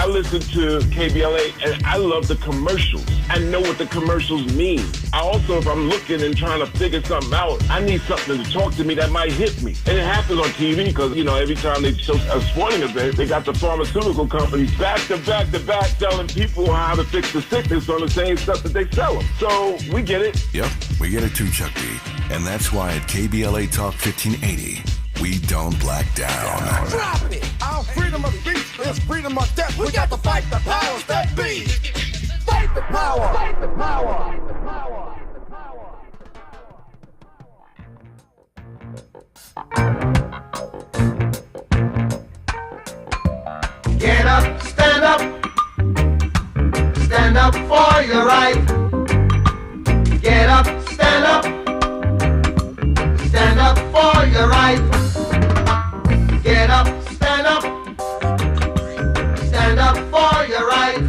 I listen to KBLA and I love the commercials. I know what the commercials mean. I also, if I'm looking and trying to figure something out, I need something to talk to me that might hit me. And it happens on TV because, every time they show a sporting event, they got the pharmaceutical companies back to back to back telling people how to fix the sickness on the same stuff that they sell them. So we get it. Yep, we get it too, Chuck D. And that's why at KBLA Talk 1580, we don't black down. Drop it! Our freedom of speech is freedom of death. We got to fight the powers that be. Fight the power! Fight the power! Fight the power! Get up, stand up. Stand up for your right. Get up, stand up. Stand up for your right. Get up, stand up. Stand up for your right.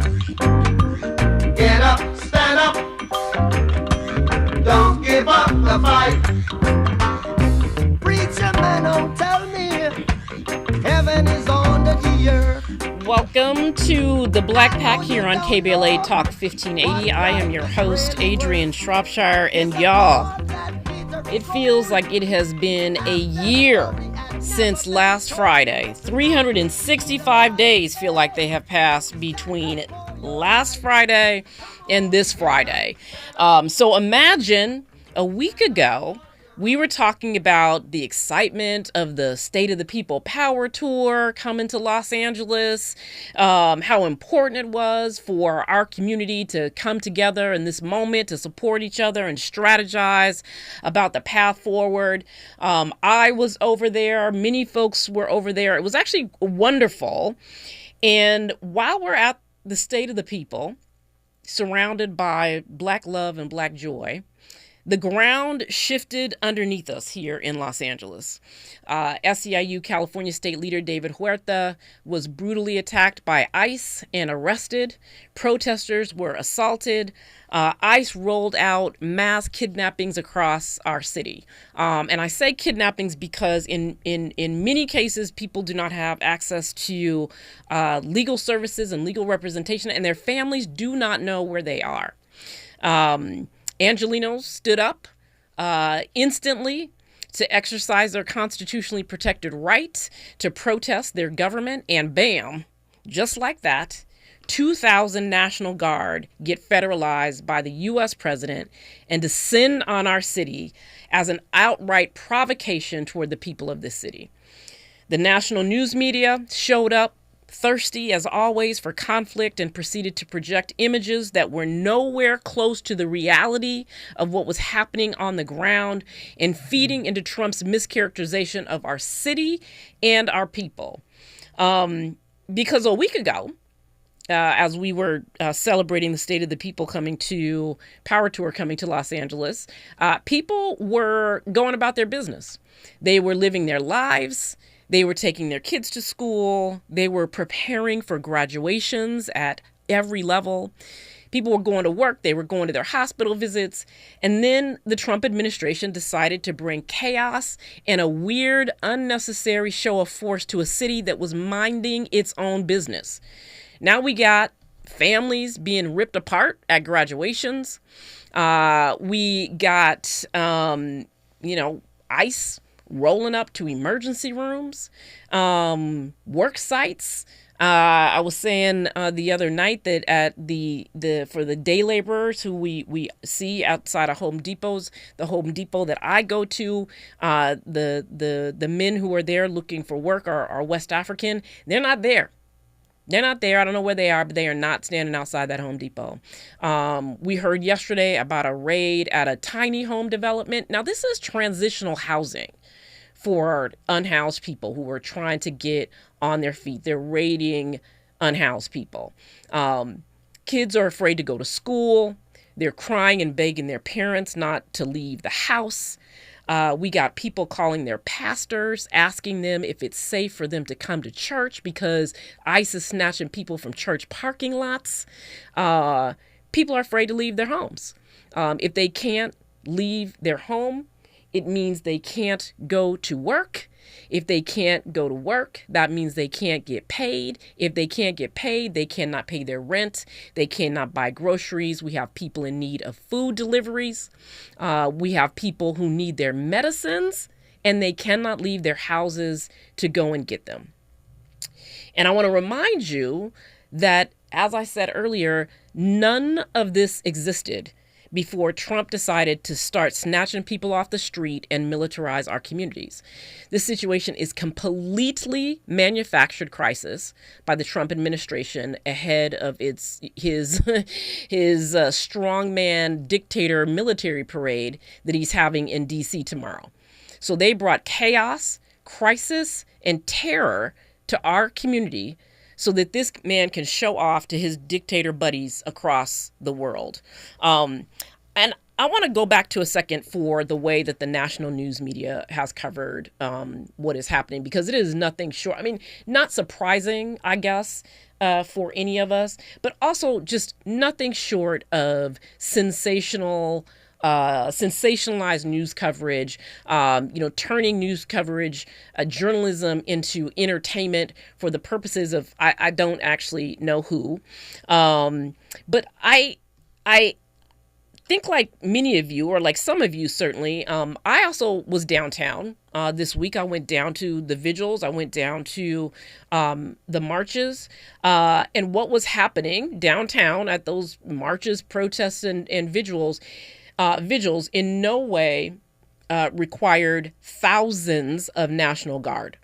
Get up, stand up. Don't give up the fight. Preacher man, don't tell me heaven is under the earth. Welcome to the Black Pack here on KBLA Talk 1580. I am your host, Adrianne Shropshire, and y'all, it feels like it has been a year since last Friday. 365 days feel like they have passed between last Friday and this Friday. So imagine a week ago, we were talking about the excitement of the State of the People Power Tour coming to Los Angeles, how important it was for our community to come together in this moment to support each other and strategize about the path forward. I was over there. Many folks were over there. It was actually wonderful. And while we're at the State of the People, surrounded by Black love and Black joy, the ground shifted underneath us here in Los Angeles. SEIU California State Leader David Huerta was brutally attacked by ICE and arrested. Protesters were assaulted. ICE rolled out mass kidnappings across our city. And I say kidnappings because in many cases, people do not have access to legal services and legal representation, and their families do not know where they are. Angelenos stood up instantly to exercise their constitutionally protected right to protest their government, and bam, just like that, 2,000 National Guard get federalized by the U.S. president and descend on our city as an outright provocation toward the people of this city. The national news media showed up thirsty as always for conflict and proceeded to project images that were nowhere close to the reality of what was happening on the ground and feeding into Trump's mischaracterization of our city and our people. Because a week ago, as we were celebrating the State of the People Power Tour coming to Los Angeles, people were going about their business. They were living their lives. They were taking their kids to school. They were preparing for graduations at every level. People were going to work. They were going to their hospital visits. And then the Trump administration decided to bring chaos and a weird, unnecessary show of force to a city that was minding its own business. Now we got families being ripped apart at graduations. We got, ICE rolling up to emergency rooms, work sites. I was saying the other night that at for the day laborers who we see outside of Home Depots, the Home Depot that I go to, the men who are there looking for work are West African. They're not there. They're not there. I don't know where they are, but they are not standing outside that Home Depot. We heard yesterday about a raid at a tiny home development. Now, this is transitional housing for unhoused people who are trying to get on their feet. They're raiding unhoused people. Kids are afraid to go to school. They're crying and begging their parents not to leave the house. We got people calling their pastors, asking them if it's safe for them to come to church because ICE is snatching people from church parking lots. People are afraid to leave their homes. If they can't leave their home, it means they can't go to work. If they can't go to work, that means they can't get paid. If they can't get paid, they cannot pay their rent. They cannot buy groceries. We have people in need of food deliveries. We have people who need their medicines, and they cannot leave their houses to go and get them. And I want to remind you that, as I said earlier, none of this existed before Trump decided to start snatching people off the street and militarize our communities. This situation is completely manufactured crisis by the Trump administration ahead of his strongman dictator military parade that he's having in D.C. tomorrow. So they brought chaos, crisis, and terror to our community so that this man can show off to his dictator buddies across the world. And I want to go back to a second for the way that the national news media has covered what is happening, because it is nothing short. I mean, not surprising, I guess, for any of us, but also just nothing short of sensationalized news coverage, turning news coverage, journalism into entertainment for the purposes of I don't actually know who. But I think, like many of you, or like some of you certainly, I also was downtown this week. I went down to the vigils. I went down to the marches. And what was happening downtown at those marches, protests, and vigils in no way required thousands of National Guard.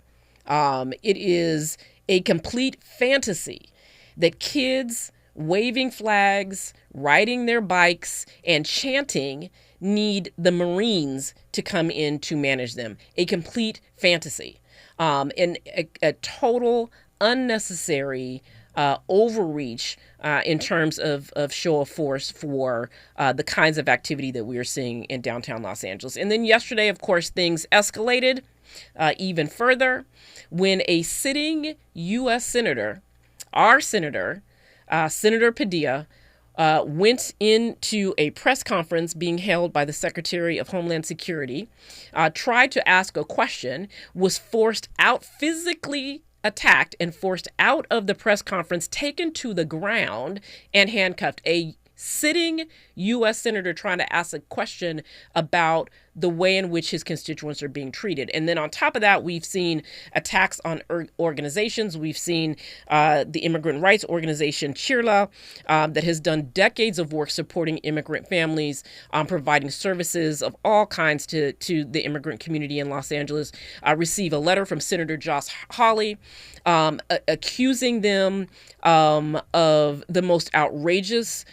It is a complete fantasy that kids waving flags, riding their bikes, and chanting need the Marines to come in to manage them. A complete fantasy. And a total unnecessary overreach in terms of show of force for the kinds of activity that we are seeing in downtown Los Angeles. And then yesterday, of course, things escalated even further when a sitting U.S. senator, our senator, Senator Padilla, went into a press conference being held by the Secretary of Homeland Security, tried to ask a question, was forced out, physically attacked and forced out of the press conference, taken to the ground and handcuffed. A sitting U.S. senator trying to ask a question about the way in which his constituents are being treated. And then on top of that, we've seen attacks on organizations. We've seen the immigrant rights organization CHIRLA that has done decades of work supporting immigrant families, providing services of all kinds to the immigrant community in Los Angeles, receive a letter from Senator Josh Hawley accusing them of the most outrageous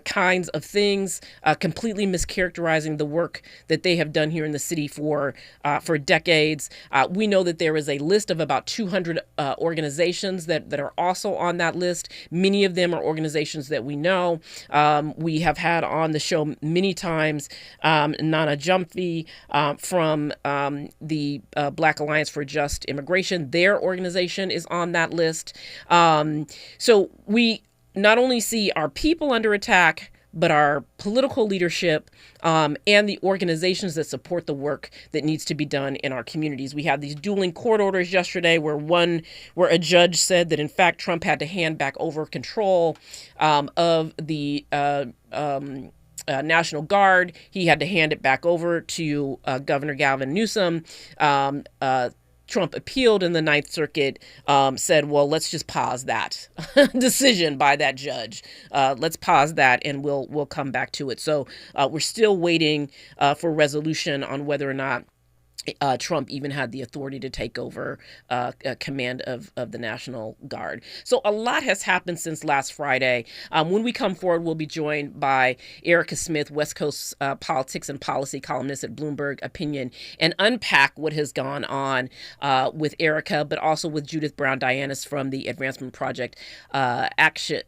kinds of things, completely mischaracterizing the work that they have done here in the city for decades. We know that there is a list of about 200 organizations that are also on that list. Many of them are organizations that we know. We have had on the show many times Nana Jumphy from the Black Alliance for Just Immigration. Their organization is on that list. So we not only see our people under attack, but our political leadership and the organizations that support the work that needs to be done in our communities. We had these dueling court orders yesterday where a judge said that, in fact, Trump had to hand back over control of the National Guard. He had to hand it back over to Governor Gavin Newsom. Trump appealed, and the Ninth Circuit said, well, let's just pause that decision by that judge. Let's pause that, and we'll come back to it. So we're still waiting for resolution on whether or not Trump even had the authority to take over command of the National Guard. So a lot has happened since last Friday. When we come forward, we'll be joined by Erica Smith, West Coast politics and policy columnist at Bloomberg Opinion, and unpack what has gone on with Erica, but also with Judith Brown Dianis from the Advancement Project Action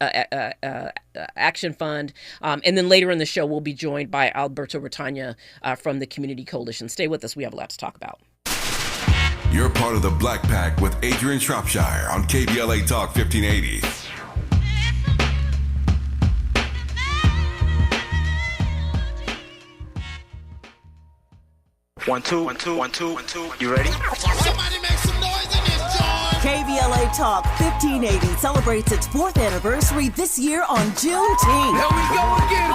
Fund. And then later in the show, we'll be joined by Alberto Rotagna from the Community Coalition. Stay with us. We have a lot to talk about. You're part of the Black Pack with Adrianne Shropshire on KBLA Talk 1580. 1 2 1 2 1 2 1 2. You ready? Somebody make some noise in this joint. KBLA Talk 1580 celebrates its 4th anniversary this year on Juneteenth. Here we go again.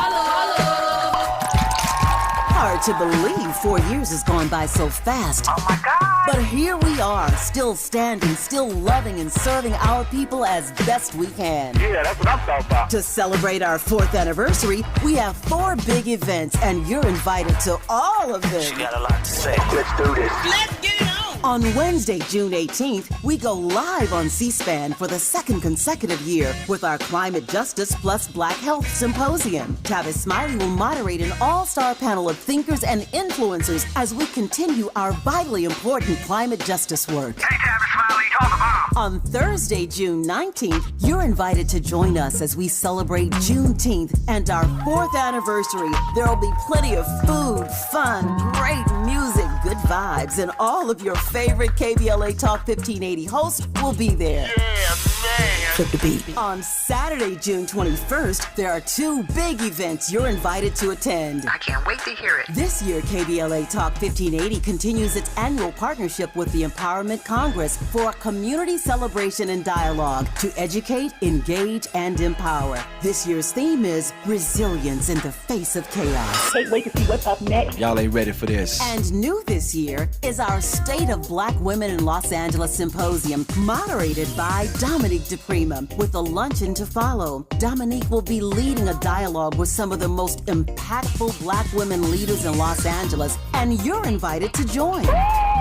Hard to believe 4 years has gone by so fast. Oh my God. But here we are, still standing, still loving and serving our people as best we can. Yeah, that's what I'm talking about. To celebrate our 4th anniversary, we have 4 big events, and you're invited to all of them. She got a lot to say. Let's do this. Let's get it on! On Wednesday, June 18th, we go live on C-SPAN for the 2nd consecutive year with our Climate Justice plus Black Health Symposium. Tavis Smiley will moderate an all-star panel of thinkers and influencers as we continue our vitally important climate justice work. Hey, Tavis Smiley, talk about. On Thursday, June 19th, you're invited to join us as we celebrate Juneteenth and our 4th anniversary. There will be plenty of food, fun, great music, good vibes, and all of your favorite KBLA Talk 1580 hosts will be there. Yeah, man. Flip the beat. On Saturday, June 21st, there are 2 big events you're invited to attend. I can't wait to hear it. This year, KBLA Talk 1580 continues its annual partnership with the Empowerment Congress for a community celebration and dialogue to educate, engage, and empower. This year's theme is resilience in the face of chaos. Can't wait to see what's up next. Y'all ain't ready for this. And new this year is our State of Black Women in Los Angeles Symposium, moderated by Dominique DePrima, with a luncheon to follow. Dominique will be leading a dialogue with some of the most impactful Black women leaders in Los Angeles, and you're invited to join.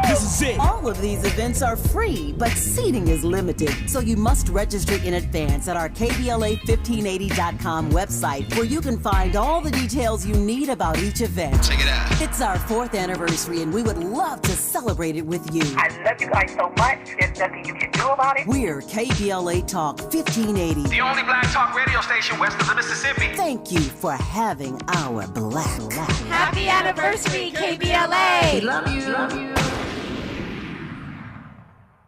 This is it. All of these events are free, but seating is limited, so you must register in advance at our KBLA1580.com website, where you can find all the details you need about each event. Check it out. It's our 4th anniversary, and we would love to celebrate it with you. I love you guys so much. There's nothing you can do about it. We're KBLA Talk 1580. The only black talk radio station west of the Mississippi. Thank you for having our black. Happy anniversary, KBLA! We love you. Love you.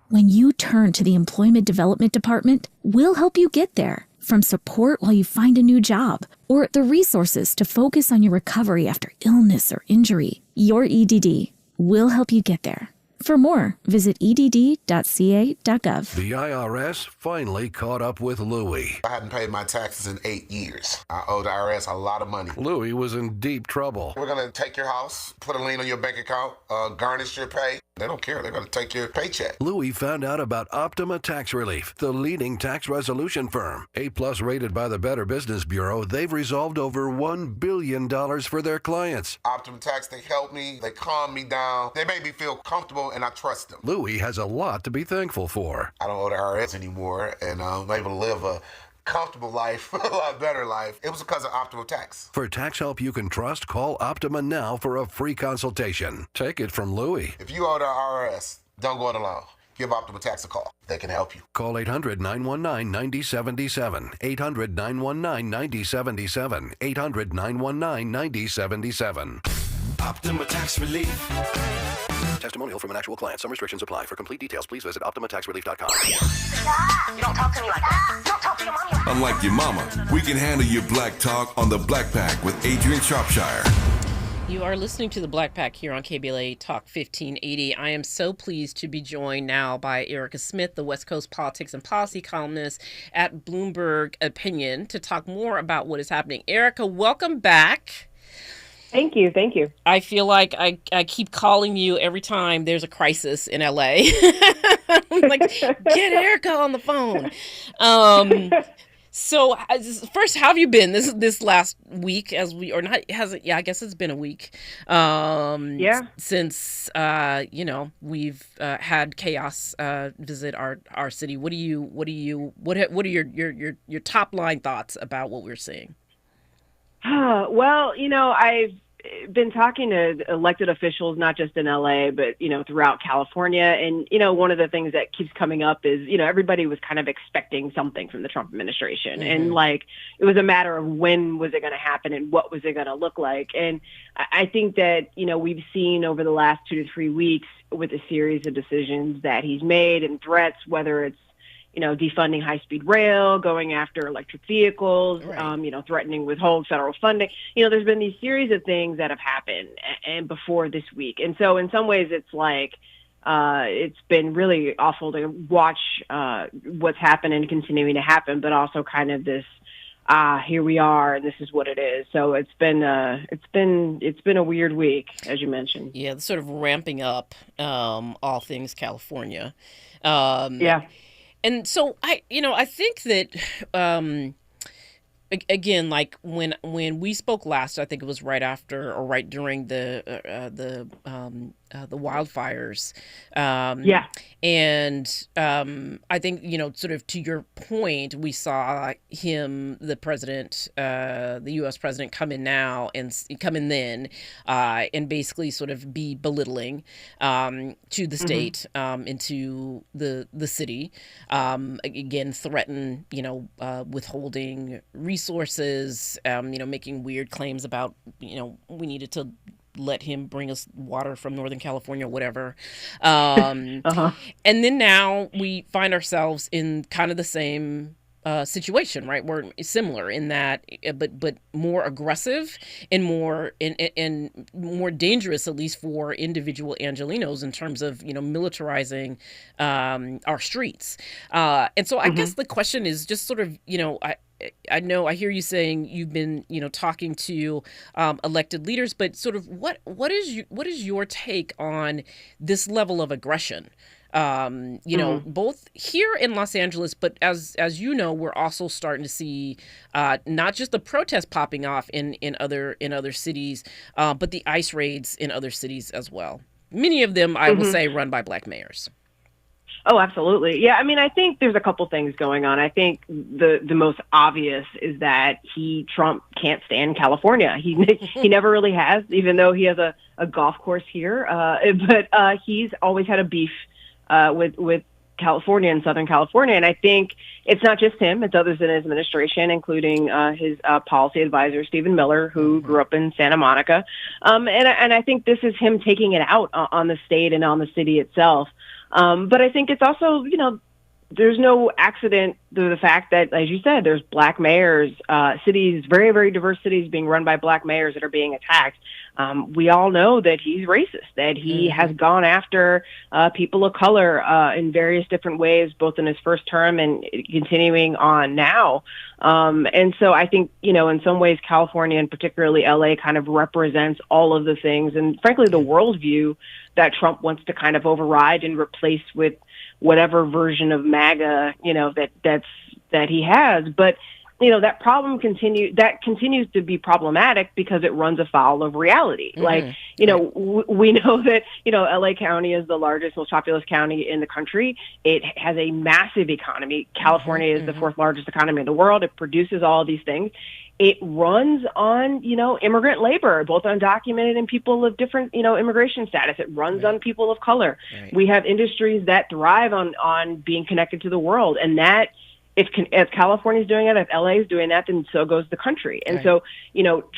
When you turn to the Employment Development Department, we'll help you get there. From support while you find a new job, or the resources to focus on your recovery after illness or injury. Your EDD will help you get there. For more, visit edd.ca.gov. The IRS finally caught up with Louie. I hadn't paid my taxes in 8 years. I owe the IRS a lot of money. Louie was in deep trouble. We're going to take your house, put a lien on your bank account, garnish your pay. They don't care. They're going to take your paycheck. Louie found out about Optima Tax Relief, the leading tax resolution firm. A-plus rated by the Better Business Bureau, they've resolved over $1 billion for their clients. Optima Tax, they help me. They calm me down. They make me feel comfortable, and I trust them. Louie has a lot to be thankful for. I don't owe the IRS anymore, and I'm able to live a comfortable life, a lot better life. It was because of Optima Tax. For tax help you can trust, call Optima now for a free consultation. Take it from Louie. If you owe the IRS, don't go it alone. Give Optima Tax a call. They can help you. Call 800-919-9077. 800-919-9077. 800-919-9077. Optima Tax Relief. Testimonial from an actual client. Some restrictions apply. For complete details, please visit OptimaTaxRelief.com. You don't talk to me like that. You don't talk to your mommy. Unlike your mama, we can handle your black talk on the Black Pack with Adrianne Shropshire. You are listening to the Black Pack here on KBLA Talk 1580. I am so pleased to be joined now by Erica Smith, the West Coast politics and policy columnist at Bloomberg Opinion, to talk more about what is happening. Erica, welcome back. Thank you. Thank you. I feel like I keep calling you every time there's a crisis in LA. I'm like, get Erica on the phone. So first, how have you been this last week? I guess it's been a week. Since we've had chaos visit our city. What are your top line thoughts about what we're seeing? Well, I've been talking to elected officials, not just in LA, but, throughout California. And, one of the things that keeps coming up is, everybody was kind of expecting something from the Trump administration. Mm-hmm. And it was a matter of when was it going to happen and what was it going to look like. And I think that, we've seen over the last 2 to 3 weeks with a series of decisions that he's made and threats, whether it's, defunding high-speed rail, going after electric vehicles, threatening withhold federal funding. There's been these series of things that have happened and before this week. And so in some ways it's like, it's been really awful to watch what's happened and continuing to happen, but also kind of this, here we are, and this is what it is. So it's been a weird week, as you mentioned. Yeah, sort of ramping up all things California. And so I think that again, like when we spoke last, I think it was right after or right during the wildfires. And I think, sort of to your point, we saw the president, the U.S. president come in then and basically sort of be belittling to the state, into the city, again, threaten, withholding resources, making weird claims about, we needed to let him bring us water from Northern California or whatever. And then now we find ourselves in kind of the same situation, right? We're similar in that, but more aggressive and more and more dangerous, at least for individual Angelenos, in terms of militarizing our streets. And so I guess the question is just sort of I know I hear you saying you've been talking to elected leaders, but sort of what is your take on this level of aggression? Both here in Los Angeles, but as we're also starting to see not just the protests popping off in other cities, but the ICE raids in other cities as well. Many of them, I will say, run by Black mayors. Oh, absolutely. Yeah, I mean, I think there's a couple things going on. I think the most obvious is that Trump can't stand California. He never really has, even though he has a golf course here. But he's always had a beef with California and Southern California. And I think it's not just him, it's others in his administration, including his policy advisor, Stephen Miller, who grew up in Santa Monica. And I think this is him taking it out on the state and on the city itself. But I think it's also, there's no accident to the fact that, as you said, there's Black mayors, cities, very, very diverse cities being run by Black mayors that are being attacked. We all know that he's racist, that he has gone after people of color in various different ways, both in his first term and continuing on now. And so I think, in some ways, California and particularly LA kind of represents all of the things and, frankly, the worldview that Trump wants to kind of override and replace with whatever version of MAGA, that he has. But, that problem continues to be problematic because it runs afoul of reality. Like, we know that, LA County is the largest, most populous county in the country. It has a massive economy. California is the fourth largest economy in the world. It produces all of these things. It runs on, immigrant labor, both undocumented and people of different, immigration status. It runs on people of color. Right. We have industries that thrive on being connected to the world. And that, if California's doing it, if LA is doing that, then so goes the country. And so,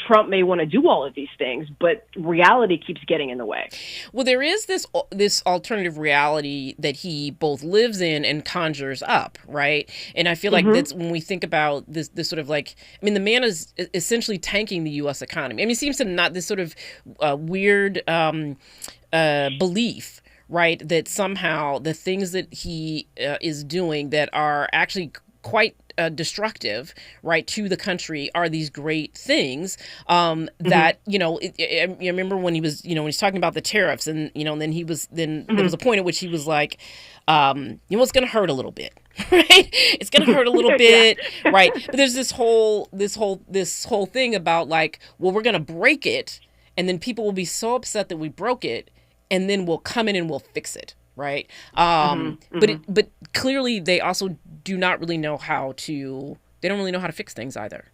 Trump may want to do all of these things, but reality keeps getting in the way. Well, there is this alternative reality that he both lives in and conjures up, right? And I feel like that's when we think about this sort of like, the man is essentially tanking the U.S. economy. He seems to not this sort of weird belief, right, that somehow the things that he is doing that are actually quite destructive, right, to the country are these great things that, I remember when he was, when he's talking about the tariffs and, and then there was a point at which he was like, it's going to hurt a little bit, right? It's going to hurt a little bit, right? But there's this whole thing about like, well, we're going to break it and then people will be so upset that we broke it and then we'll come in and we'll fix it. Right. But clearly they also do not really know they don't really know how to fix things either.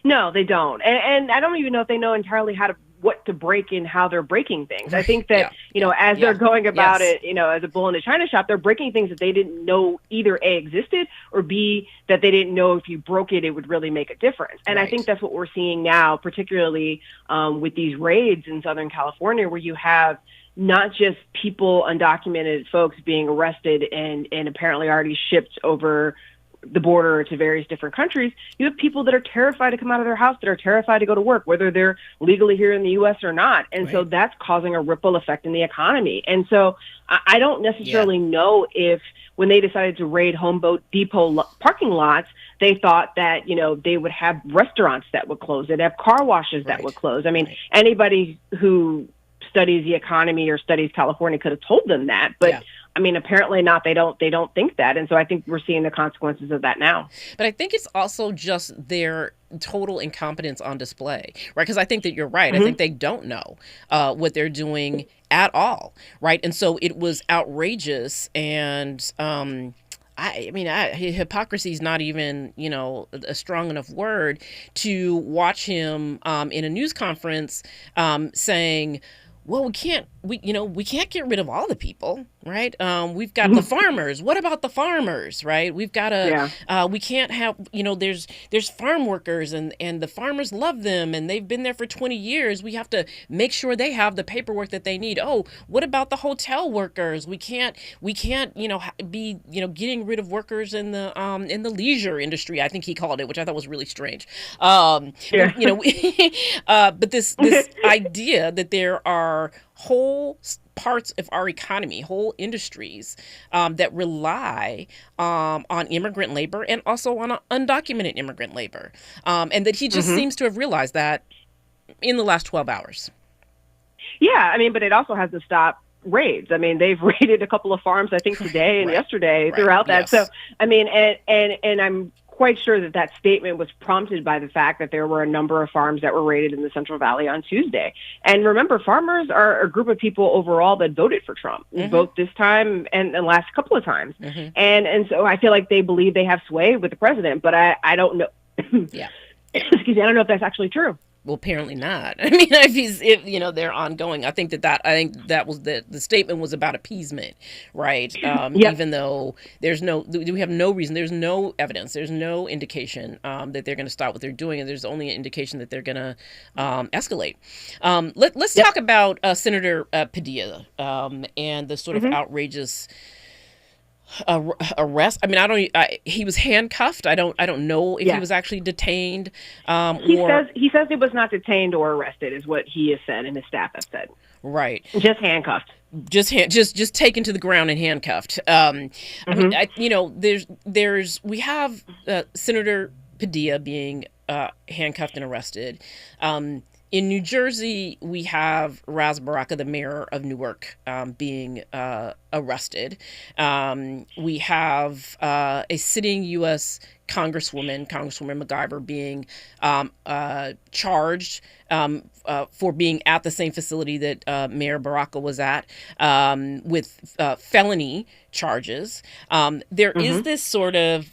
No, they don't. And I don't even know if they know entirely what to break and how they're breaking things. I think that, as they're going about it, as a bull in a china shop, they're breaking things that they didn't know either A, existed, or B, that they didn't know if you broke it, it would really make a difference. And I think that's what we're seeing now, particularly with these raids in Southern California, where you have not just people, undocumented folks being arrested and apparently already shipped over the border to various different countries. You have people that are terrified to come out of their house, that are terrified to go to work, whether they're legally here in the U.S. or not. And so that's causing a ripple effect in the economy. And so I don't necessarily know if when they decided to raid Home Depot parking lots, they thought that, they would have restaurants that would close. They'd have car washes that would close. I mean, anybody who studies the economy or studies California could have told them that. But I mean, apparently not. They don't think that. And so I think we're seeing the consequences of that now. But I think it's also just their total incompetence on display, right? Because I think that you're right. I think they don't know what they're doing at all, right? And so it was outrageous. And hypocrisy is not even, a strong enough word to watch him in a news conference saying, well, we can't get rid of all the people, right? We've got the farmers. What about the farmers, right? We've got to, we can't have, there's farm workers and the farmers love them and they've been there for 20 years. We have to make sure they have the paperwork that they need. Oh, what about the hotel workers? We can't, be, getting rid of workers in the leisure industry, I think he called it, which I thought was really strange. But this idea that there are whole parts of our economy, whole industries that rely on immigrant labor and also on undocumented immigrant labor. And that he just seems to have realized that in the last 12 hours. Yeah, but it also has to stop raids. I mean, they've raided a couple of farms, I think, today and yesterday throughout that. So, and I'm quite sure that statement was prompted by the fact that there were a number of farms that were raided in the Central Valley on Tuesday. And remember, farmers are a group of people overall that voted for Trump, both this time and the last couple of times. And so I feel like they believe they have sway with the president, but I don't know. Excuse me, I don't know if that's actually true. Well, apparently not. I mean, if they're ongoing, I think that was the statement was about appeasement, right? Even though we have no reason, there's no evidence, there's no indication that they're going to stop what they're doing, and there's only an indication that they're going to escalate. Let's talk about Senator Padilla and the sort of outrageous arrest. I mean, he was handcuffed. I don't know if he was actually detained. He says he was not detained or arrested, is what he has said and his staff have said. Right. Just handcuffed. Just taken to the ground and handcuffed. I mean, we have Senator Padilla being handcuffed and arrested. In New Jersey, we have Ras Baraka, the mayor of Newark, being arrested. We have a sitting U.S. Congresswoman MacGyver, being charged for being at the same facility that Mayor Baraka was at with felony charges. There is this sort of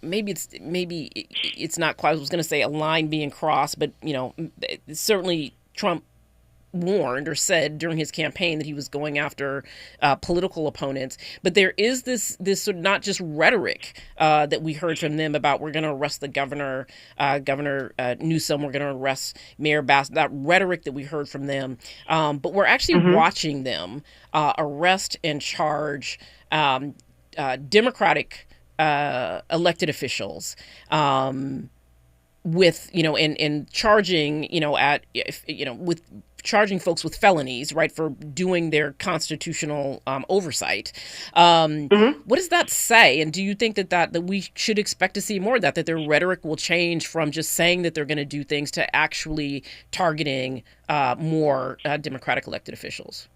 maybe it's not quite, I was going to say a line being crossed, but certainly Trump warned or said during his campaign that he was going after political opponents. But there is this sort of not just rhetoric that we heard from them about we're going to arrest the Governor Newsom, we're going to arrest Mayor Bass, that rhetoric that we heard from them. But we're actually watching them arrest and charge Democratic elected officials with, and charging, with charging folks with felonies, right, for doing their constitutional oversight. What does that say? And do you think that we should expect to see more of that their rhetoric will change from just saying that they're going to do things to actually targeting more Democratic elected officials?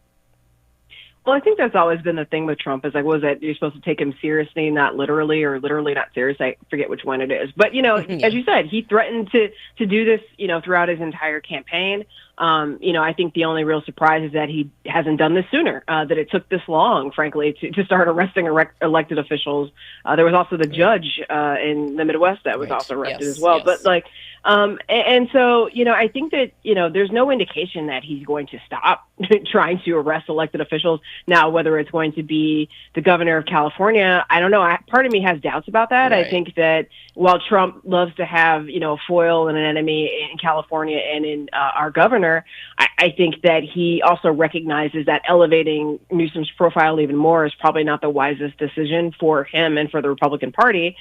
Well, I think that's always been the thing with Trump is was that you're supposed to take him seriously, not literally, or literally not serious. I forget which one it is. But, as you said, he threatened to do this, throughout his entire campaign. I think the only real surprise is that he hasn't done this sooner, that it took this long, frankly, to start arresting elected officials. There was also the judge in the Midwest that was also arrested as well. Yes. But and so, I think that, there's no indication that he's going to stop trying to arrest elected officials. Now, whether it's going to be the governor of California, I don't know. Part of me has doubts about that. Right. I think that while Trump loves to have, a foil and an enemy in California and in our governor, I think that he also recognizes that elevating Newsom's profile even more is probably not the wisest decision for him and for the Republican Party,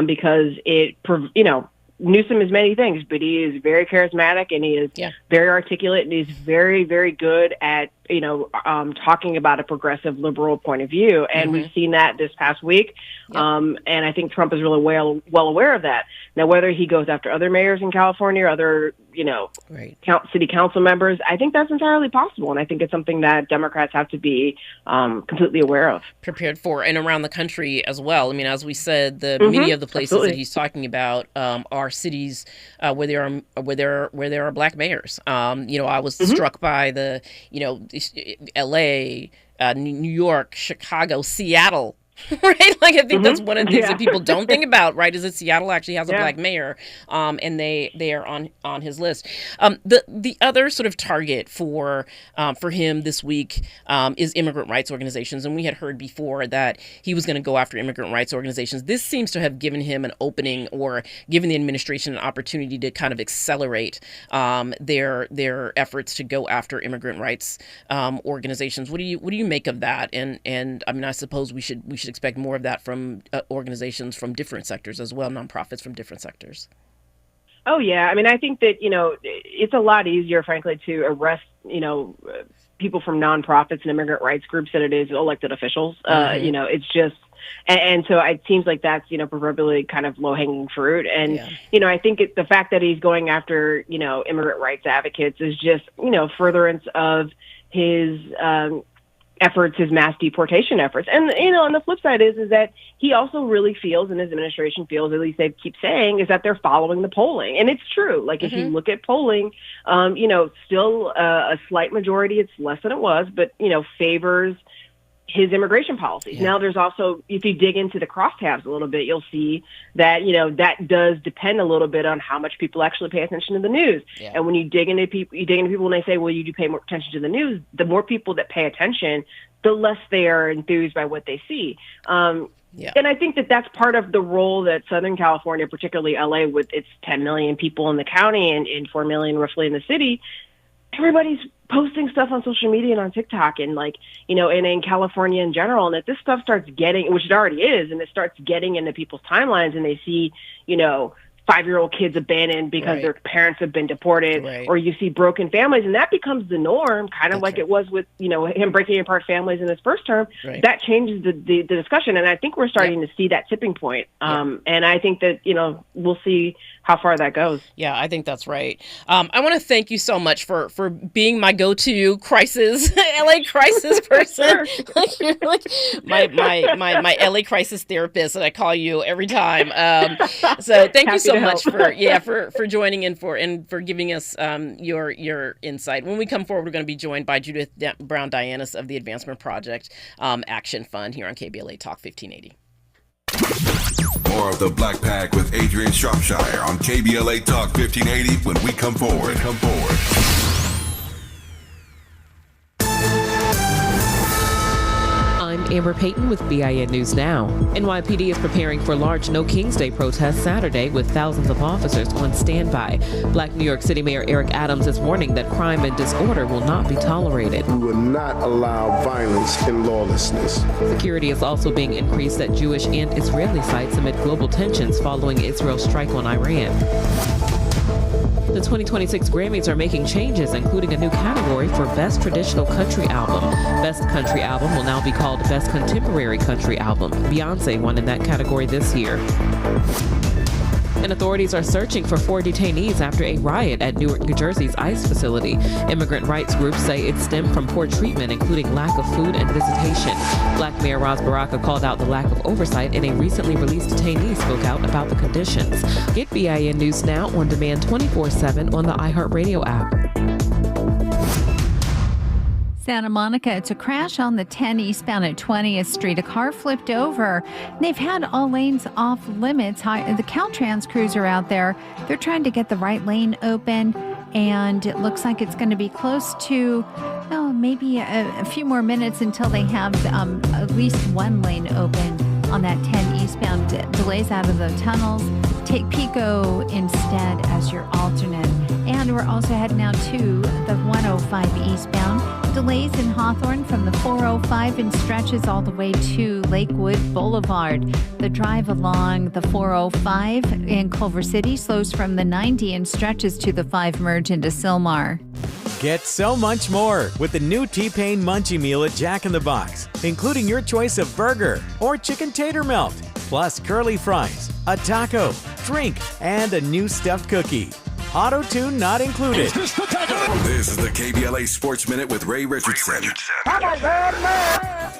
because Newsom is many things, but he is very charismatic and he is very articulate and he's very, very good at, talking about a progressive liberal point of view. And we've seen that this past week. And I think Trump is really well aware of that. Now, whether he goes after other mayors in California or other, city council members, I think that's entirely possible. And I think it's something that Democrats have to be completely aware of. Prepared for, and around the country as well. I mean, as we said, many of the places that he's talking about are cities where there are black mayors. I was struck by the, LA, New York, Chicago, Seattle. Right, like I think that's one of the things that people don't think about. Right, is that Seattle actually has a black mayor, and they are on his list. The other sort of target for him this week is immigrant rights organizations, and we had heard before that he was going to go after immigrant rights organizations. This seems to have given him an opening, or given the administration an opportunity to kind of accelerate their efforts to go after immigrant rights organizations. What do you make of that? And I mean, I suppose we should expect more of that from organizations from different sectors as well, nonprofits from different sectors. Oh, yeah. I mean, I think that, it's a lot easier, frankly, to arrest, people from nonprofits and immigrant rights groups than it is elected officials. It's just, and so it seems like that's, proverbially kind of low-hanging fruit. And, I think the fact that he's going after, immigrant rights advocates is just, furtherance of his efforts, his mass deportation efforts. And, on the flip side is that he also really feels, and his administration feels, at least they keep saying, is that they're following the polling. And it's true. Like, if you look at polling, still a slight majority, it's less than it was, but, favors his immigration policies. Yeah. Now, there's also, if you dig into the crosstabs a little bit, you'll see that, that does depend a little bit on how much people actually pay attention to the news. Yeah. And when you dig into people and they say, well, you do pay more attention to the news, the more people that pay attention, the less they are enthused by what they see. And I think that that's part of the role that Southern California, particularly LA, with its 10 million people in the county and 4 million roughly in the city, everybody's posting stuff on social media and on TikTok and and in California in general. And if this stuff starts getting, which it already is, and it starts getting into people's timelines and they see, 5-year-old kids abandoned because their parents have been deported, or you see broken families, and that becomes the norm, kind of it was with, him breaking apart families in his first term. That changes the discussion. And I think we're starting to see that tipping point. And I think that, we'll see how far that goes. Yeah, I think that's right. I want to thank you so much for being my go-to crisis, LA crisis person. You're like my LA crisis therapist, and I call you every time. So thank you so much for joining in for giving us your insight. When we come forward, we're going to be joined by Judith Brown Dianis of the Advancement Project Action Fund here on KBLA Talk 1580. More of the Black Pack with Adrianne Shropshire on KBLA Talk 1580 when we come forward. I'm Amber Payton with BIN News Now. NYPD is preparing for large No King's Day protests Saturday with thousands of officers on standby. Black New York City Mayor Eric Adams is warning that crime and disorder will not be tolerated. We will not allow violence and lawlessness. Security is also being increased at Jewish and Israeli sites amid global tensions following Israel's strike on Iran. The 2026 Grammys are making changes, including a new category for Best Traditional Country Album. Best Country Album will now be called Best Contemporary Country Album. Beyoncé won in that category this year. And authorities are searching for 4 detainees after a riot at Newark, New Jersey's ICE facility. Immigrant rights groups say it stemmed from poor treatment, including lack of food and visitation. Black Mayor Ras Baraka called out the lack of oversight, and a recently released detainee spoke out about the conditions. Get BIN News Now on demand 24/7 on the iHeartRadio app. Santa Monica, it's a crash on the 10 eastbound at 20th Street. A car flipped over. They've had all lanes off limits. The Caltrans crews are out there. They're trying to get the right lane open, and it looks like it's going to be close to maybe a few more minutes until they have at least one lane open on that 10 eastbound. Delays out of the tunnels. Take Pico instead as your alternate. And we're also heading out to the 105 eastbound. Delays in Hawthorne from the 405 and stretches all the way to Lakewood Boulevard. The drive along the 405 in Culver City slows from the 90 and stretches to the 5 merge into Sylmar. Get so much more with the new T-Pain Munchie Meal at Jack in the Box, including your choice of burger or chicken tater melt, plus curly fries, a taco, drink, and a new stuffed cookie. Auto-tune not included. This is the KBLA Sports Minute with Ray Richardson.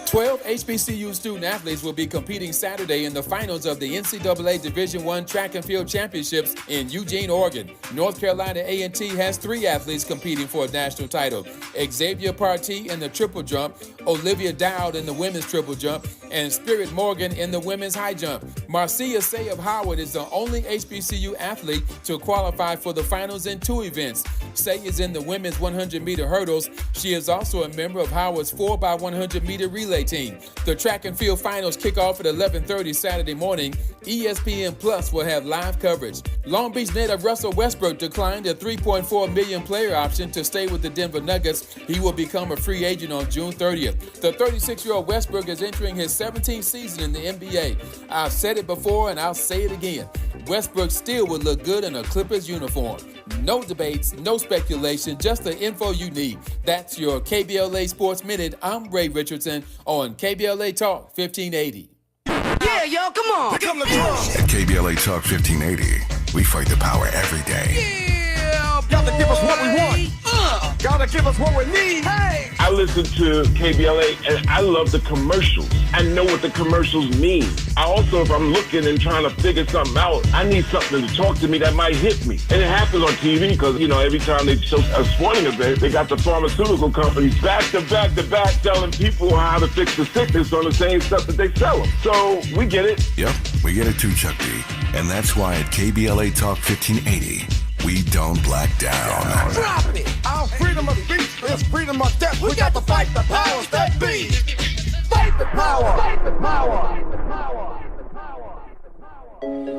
12 HBCU student athletes will be competing Saturday in the finals of the NCAA Division I Track and Field Championships in Eugene, Oregon. North Carolina A&T has 3 athletes competing for a national title. Xavier Partee in the triple jump, Olivia Dowd in the women's triple jump, and Spirit Morgan in the women's high jump. Marcia Say of Howard is the only HBCU athlete to qualify for the finals in 2 events. Say is in the women's 100-meter hurdles. She is also a member of Howard's 4x100-meter relay team. The track and field finals kick off at 11:30 Saturday morning. ESPN Plus will have live coverage. Long Beach native Russell Westbrook declined a $3.4 million player option to stay with the Denver Nuggets. He will become a free agent on June 30th. The 36-year-old Westbrook is entering his 17th season in the NBA. I've said it before and I'll say it again. Westbrook still would look good in a Clippers uniform. No debates, no speculation, just the info you need. That's your KBLA Sports Minute. I'm Ray Richardson on KBLA Talk 1580. Yeah, yo, come on. Here come the drums. At KBLA Talk 1580, we fight the power every day. Yeah, gotta give us what we want. Gotta give us what we need. Hey. I listen to KBLA and I love the commercials. I know what the commercials mean. I also, if I'm looking and trying to figure something out, I need something to talk to me that might hit me. And it happens on TV because, every time they show a sporting event, they got the pharmaceutical companies back to back telling people how to fix the sickness on the same stuff that they sell them. So we get it. Yep, we get it too, Chuck D. And that's why at KBLA Talk 1580, we don't black down. Drop it! Our freedom of speech is freedom of death. We got to fight the powers that be. Fight the power! Fight the power!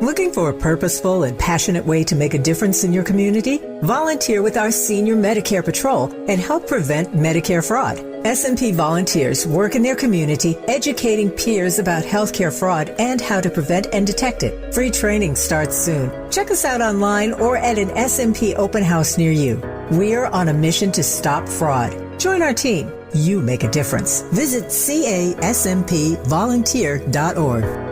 Looking for a purposeful and passionate way to make a difference in your community? Volunteer with our Senior Medicare Patrol and help prevent Medicare fraud. SMP volunteers work in their community educating peers about healthcare fraud and how to prevent and detect it. Free training starts soon. Check us out online or at an SMP open house near you. We're on a mission to stop fraud. Join our team. You make a difference. Visit caSMPvolunteer.org.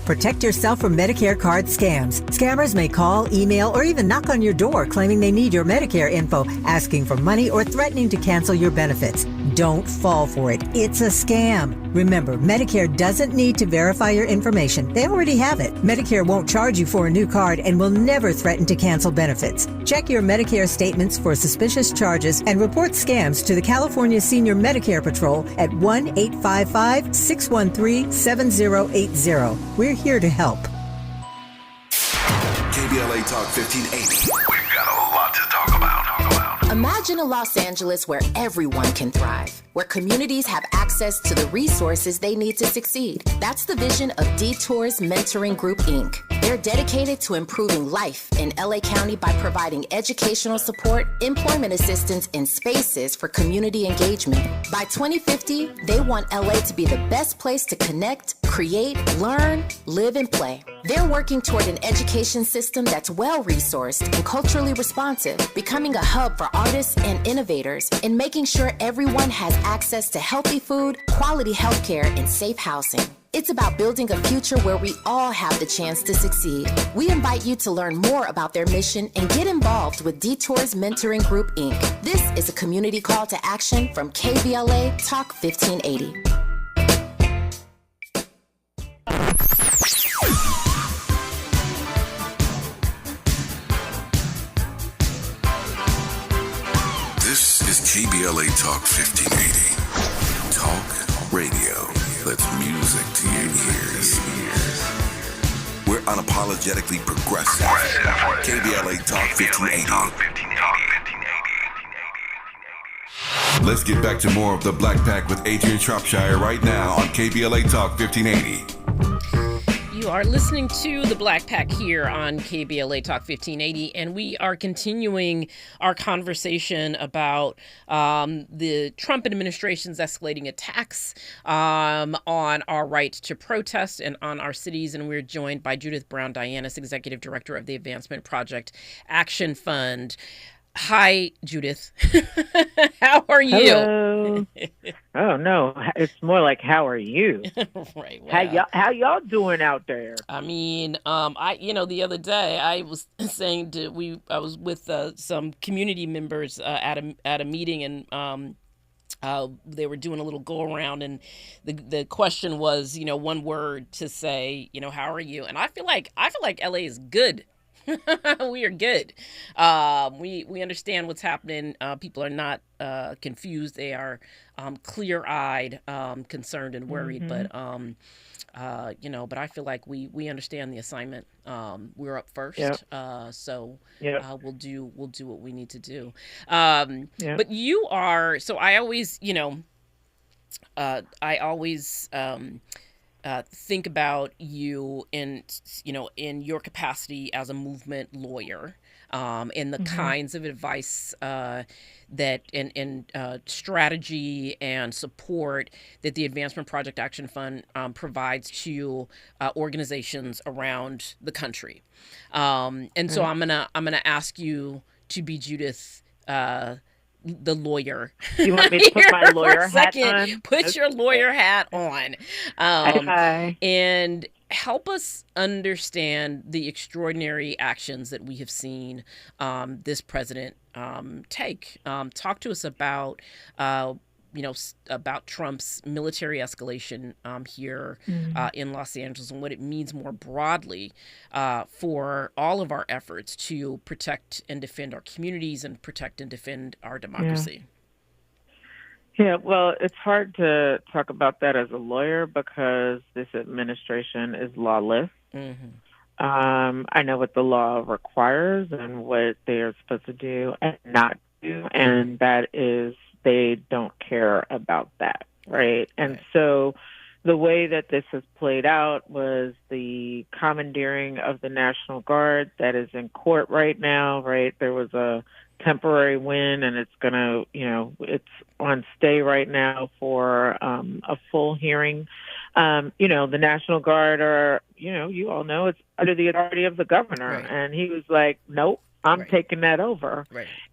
Protect yourself from Medicare card scams. Scammers may call, email, or even knock on your door claiming they need your Medicare info, asking for money or threatening to cancel your benefits. Don't fall for it. It's a scam. Remember, Medicare doesn't need to verify your information. They already have it. Medicare won't charge you for a new card and will never threaten to cancel benefits. Check your Medicare statements for suspicious charges and report scams to the California Senior Medicare Patrol at 1-855-613-7080. We're here to help. KBLA Talk 1580. We've got a lot to talk about. Imagine a Los Angeles where everyone can thrive, where communities have access to the resources they need to succeed. That's the vision of Detours Mentoring Group, Inc. They're dedicated to improving life in LA County by providing educational support, employment assistance, and spaces for community engagement. By 2050, they want LA to be the best place to connect, create, learn, live, and play. They're working toward an education system that's well-resourced and culturally responsive, becoming a hub for artists and innovators, and making sure everyone has access to healthy food, quality healthcare, and safe housing. It's about building a future where we all have the chance to succeed. We invite you to learn more about their mission and get involved with Detours Mentoring Group, Inc. This is a community call to action from KBLA Talk 1580. This is KBLA Talk 1580. Talk radio. That's music to your ears. We're unapologetically progressive. KBLA Talk 1580. Let's get back to more of the Black Pack with Adrianne Shropshire right now on KBLA Talk 1580. You are listening to the Black Pack here on KBLA Talk 1580, and we are continuing our conversation about the Trump administration's escalating attacks on our right to protest and on our cities. And we're joined by Judith Brown-Dianis, Executive Director of the Advancement Project Action Fund. Hi, Judith. How are you? Hello. Oh, no. It's more like, how are you? Right. Well, how y'all doing out there? I mean, the other day I was saying I was with some community members at a meeting, and they were doing a little go around, and the question was, one word to say, how are you? And I feel like LA is good. We are good. We understand what's happening. People are not confused. They are clear-eyed, concerned, and worried. Mm-hmm. But I feel like we understand the assignment. We're up first, so we'll do what we need to do. But you are. So I always, think about you in your capacity as a movement lawyer, and the kinds of advice that and strategy and support that the Advancement Project Action Fund provides to organizations around the country. So I'm gonna ask you to be Judith, the lawyer. You want me to put my lawyer hat on? Put your lawyer hat on. And help us understand the extraordinary actions that we have seen this president take. Talk to us about about Trump's military escalation here in Los Angeles, and what it means more broadly for all of our efforts to protect and defend our communities and protect and defend our democracy. Yeah, well, it's hard to talk about that as a lawyer because this administration is lawless. I know what the law requires and what they are supposed to do and not do, and that is they don't care about that, right? And so the way that this has played out was the commandeering of the National Guard that is in court right now, right? There was a temporary win, and it's going to, it's on stay right now for a full hearing. The National Guard are, you all know it's under the authority of the governor. And he was like, nope, I'm taking that over.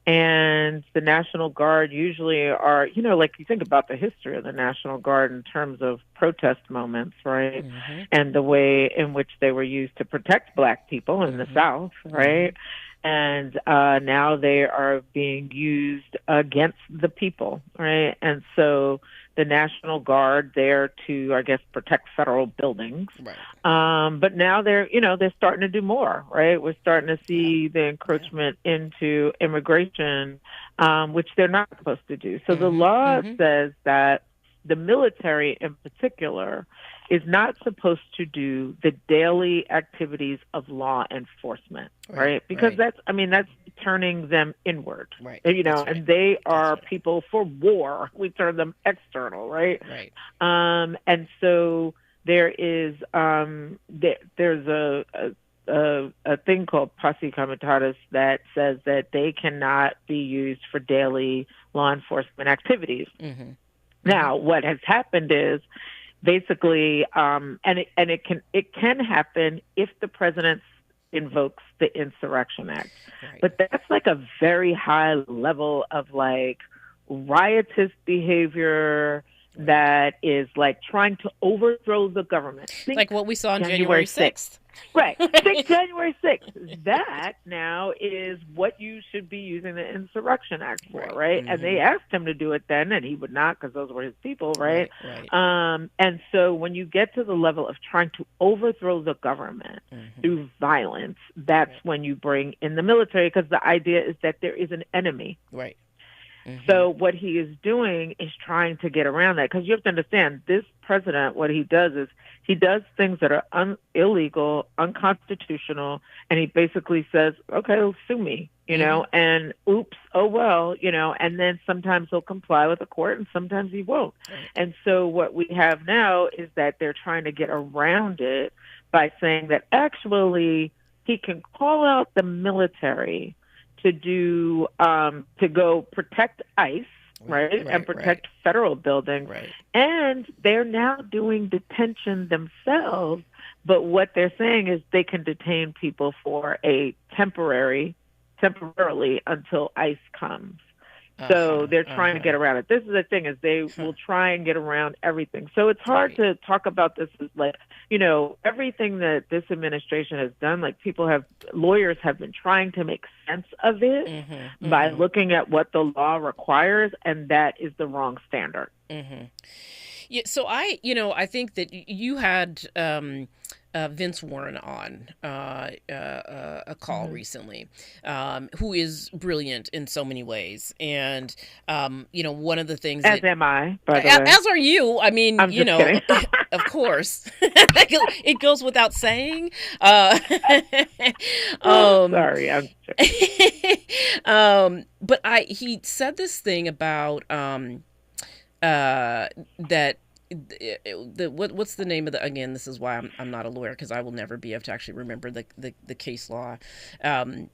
And the National Guard usually are, like you think about the history of the National Guard in terms of protest moments, right? And the way in which they were used to protect Black people in the South, right? And now they are being used against the people, right? And so the National Guard there to, I guess, protect federal buildings. But now they're starting to do more, right? We're starting to see the encroachment into immigration, which they're not supposed to do. So the law says that the military in particular is not supposed to do the daily activities of law enforcement, right? Because that's turning them inward, and they are people for war. We turn them external, right? And so there is there's a thing called posse comitatus that says that they cannot be used for daily law enforcement activities. Now, what has happened is basically, and it can happen if the president invokes the Insurrection Act, but that's like a very high level of like riotous behavior that is like trying to overthrow the government. Think like what we saw on January 6th. Right. Think January 6th. That now is what you should be using the Insurrection Act for, right? And they asked him to do it then, and he would not because those were his people, right? And so when you get to the level of trying to overthrow the government through violence, that's when you bring in the military, because the idea is that there is an enemy. So what he is doing is trying to get around that, because you have to understand, this president, what he does is he does things that are illegal, unconstitutional, and he basically says, okay, well, sue me, you know, and oops, oh, well, you know, and then sometimes he'll comply with the court and sometimes he won't. And so what we have now is that they're trying to get around it by saying that actually he can call out the military to do to go protect ICE, right, and protect federal buildings. And they're now doing detention themselves, but what they're saying is they can detain people for a temporarily until ICE comes. So they're trying to get around it. This is the thing, is they will try and get around everything. So it's hard to talk about this as like, you know, everything that this administration has done, like lawyers have been trying to make sense of it by looking at what the law requires, and that is the wrong standard. Yeah, so I think that you had Vince Warren on a call recently, who is brilliant in so many ways. And, one of the things as am I, by the way. As are you. I mean, I'm just kidding. Of course. It goes without saying. Sorry, I'm but he said this thing about that. What's the name of again, this is why I'm not a lawyer, because I will never be able to actually remember the case law. The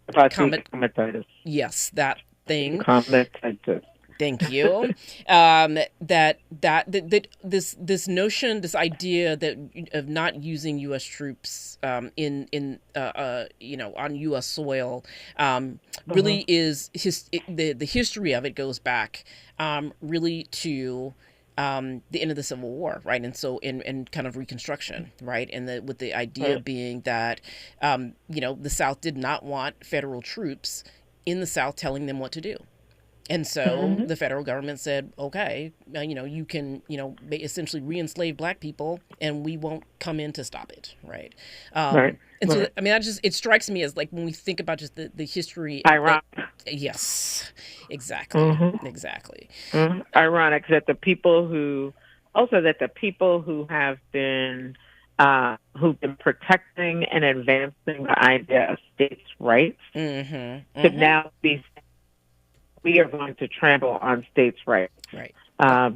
comititis. Yes, that thing. Comititis. Thank you. This notion, this idea of not using U.S. troops on U.S. soil really is the history of it goes back really to the end of the Civil War, right? And so in kind of Reconstruction, right? And with the idea being that the South did not want federal troops in the South telling them what to do. And so the federal government said, okay, you can, essentially re-enslave black people and we won't come in to stop it. Right. And so, I mean, it strikes me as like when we think about just the history. Ironic. Yes, exactly. Exactly. Ironic that the people who have been, who've been protecting and advancing the idea of states' rights could now be, we are going to trample on states' rights. Right.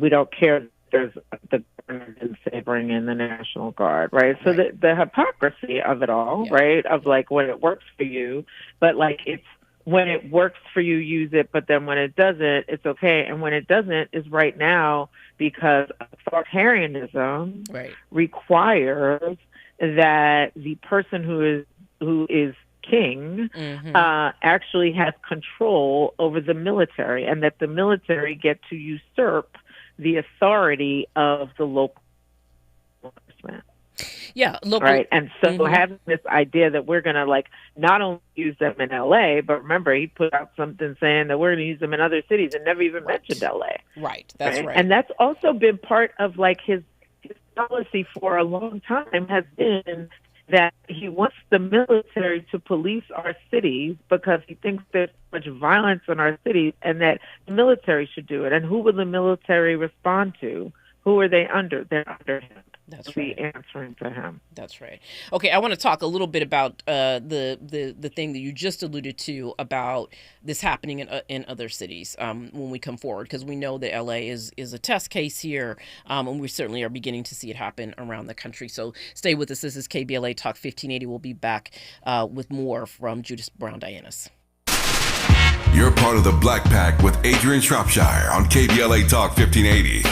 We don't care if there's the government didn't say bring in the National Guard, right? So the hypocrisy of it all, right? Of like when it works for you, but like it's when it works for you, use it, but then when it doesn't, it's okay. And when it doesn't is right now because authoritarianism requires that the person who is king actually has control over the military, and that the military get to usurp the authority of the local enforcement. Yeah, local. Right, and so having this idea that we're going to like not only use them in LA, but remember he put out something saying that we're going to use them in other cities and never even mentioned LA. Right, that's right. And that's also been part of like his policy for a long time has been that he wants the military to police our cities because he thinks there's so much violence in our cities and that the military should do it. And who will the military respond to? Who are they under? They're under him. That's right. Be answering to him. That's right. Okay, I want to talk a little bit about the thing that you just alluded to about this happening in other cities when we come forward, because we know that LA is a test case here, and we certainly are beginning to see it happen around the country. So stay with us. This is KBLA Talk 1580. We'll be back with more from Judith Brown-Dianis. You're part of the Black Pack with Adrianne Shropshire on KBLA Talk 1580.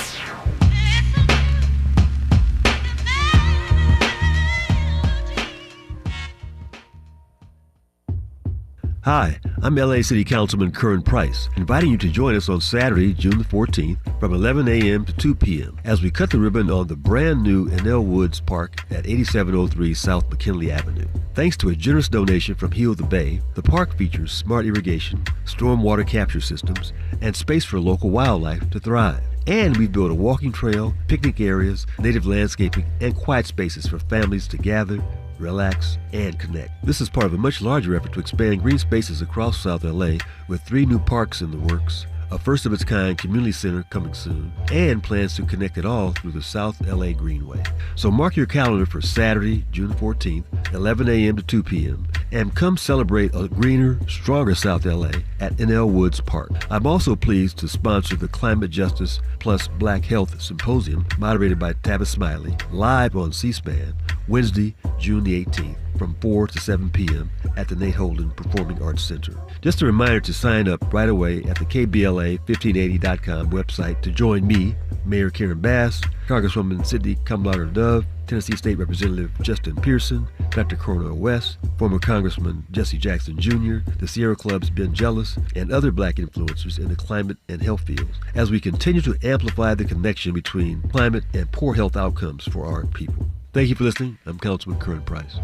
Hi, I'm LA City Councilman Curran Price, inviting you to join us on Saturday, June the 14th from 11 a.m. to 2 p.m. as we cut the ribbon on the brand new Enel Woods Park at 8703 South McKinley Avenue. Thanks to a generous donation from Heal the Bay, the park features smart irrigation, stormwater capture systems, and space for local wildlife to thrive. And we've built a walking trail, picnic areas, native landscaping, and quiet spaces for families to gather, relax, and connect. This is part of a much larger effort to expand green spaces across South LA with 3 new parks in the works, a first-of-its-kind community center coming soon, and plans to connect it all through the South LA Greenway. So mark your calendar for Saturday, June 14th, 11 a.m. to 2 p.m., and come celebrate a greener, stronger South LA at NL Woods Park. I'm also pleased to sponsor the Climate Justice plus Black Health Symposium, moderated by Tavis Smiley, live on C-SPAN, Wednesday, June the 18th, from 4 to 7 p.m. at the Nate Holden Performing Arts Center. Just a reminder to sign up right away at the KBLA1580.com website to join me, Mayor Karen Bass, Congresswoman Sidney Kamlager Dove, Tennessee State Representative Justin Pearson, Dr. Cornel West, former Congressman Jesse Jackson Jr., the Sierra Club's Ben Jealous, and other black influencers in the climate and health fields, as we continue to amplify the connection between climate and poor health outcomes for our people. Thank you for listening. I'm Councilman Curran Price.